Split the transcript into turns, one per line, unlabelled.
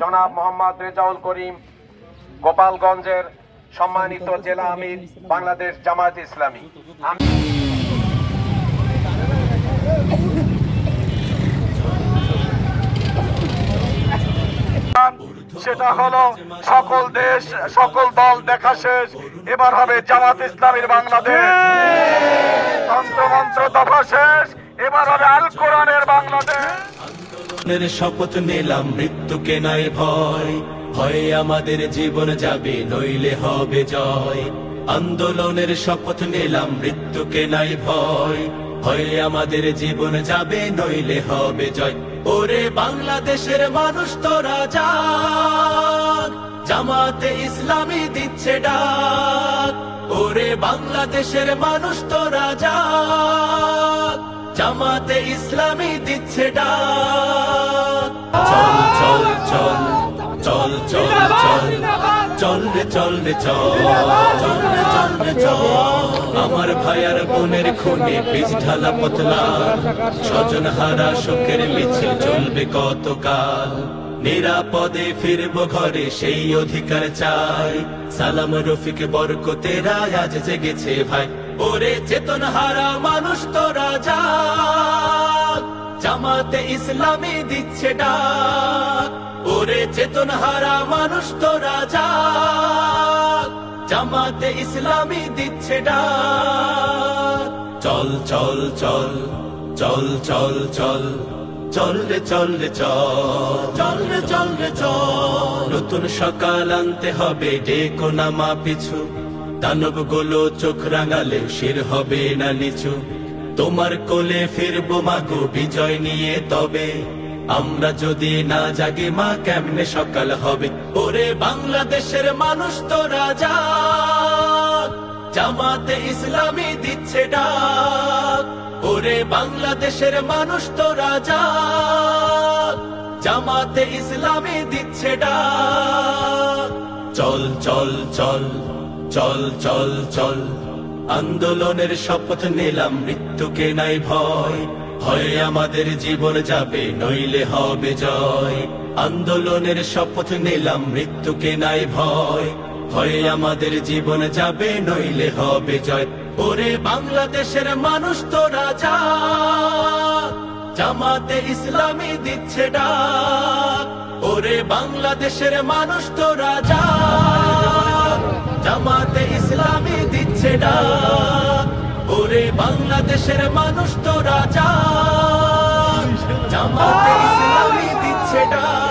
জনাব মোহাম্মদ রেজাউল করিম, গোপালগঞ্জের সম্মানিত জেলা আমির, বাংলাদেশ জামায়াতে ইসলামী। সেটা হলো সকল দেশ, সকল দল দেখা শেষ, এবার হবে জামাত ইসলামীর বাংলাদেশ। তন্ত্রমন্ত্র দফা শেষ, এবার হবে আল কোরআনের বাংলাদেশ।
শপথ নিলাম মৃত্যুকে নাই ভয়, ভয়ে আমাদের জীবন যাবে নইলে হবে জয়। আন্দোলনের শপথ নিলাম মৃত্যুকে নাই ভয়, ভয়ে আমাদের জীবন যাবে নইলে হবে জয়। ওরে বাংলাদেশের মানুষ তোরা জাগ, জামাতে ইসলামী দিচ্ছে ডাক। ওরে বাংলাদেশের মানুষ তোরা জাগ, জামাতে ইসলামী দিচ্ছে ডাক। চল চল চল চল চল চল চল রে চল রে চল চল রে চল রে চল। আমার ভাইয়ার বোনের খুনে বীজ ঢালা পতলা, স্বজন হারা শোকের মিছিল চলবে কতকাল। নিরাপদে ফিরবো ঘরে সেই অধিকার চাই, সালাম রফিক বরকতেরা আজ জেগেছে ভাই। ওরে চেতন হারা মানুষ তোরা জাগ, জামাতে ইসলামী দিচ্ছে ডাক। ওরে চেতন হারা মানুষ তোরা জাগ, জামাতে ইসলামী দিচ্ছে ডাক। চল চল চল চল চল চল চল রে চল রে চল চল রে চল রে চল। নতুন সকাল আনতে হবে ডেকো নামা পিছু, দানব গুলো চোখ রাঙালে শির হবে না নিচু। তোমার কোলে ফিরবো মাগো বিজয় নিয়ে, তবে আমরা যদি না জাগি মা কেমনে সকাল হবে। ওরে বাংলাদেশের মানুষ তোরা জাগ, জামাতে ইসলামী দিচ্ছে ডাক। ওরে বাংলাদেশের মানুষ তোরা জাগ, জামাতে ইসলামী দিচ্ছে ডাক। চল চল চল চল চল চল, আন্দোলনের শপথ নিলাম মৃত্যুকে নাই ভয়, ভয়ে আমাদের জীবন যাবে নইলে হবে জয়। আন্দোলনের শপথ নিলাম মৃত্যুকে নাই ভয়, ভয়ে আমাদের জীবন যাবে নইলে হবে জয়। ওরে বাংলাদেশের মানুষ তোরা জাগ, জামাতে ইসলামী দিচ্ছে ডাক। ওরে বাংলাদেশের মানুষ তোরা জাগ, জামাতে ইসলামী দিচ্ছে ডাক। ওরে বাংলাদেশের মানুষ তোরা জাগ, জামাতে ইসলামী দিচ্ছে ডাক।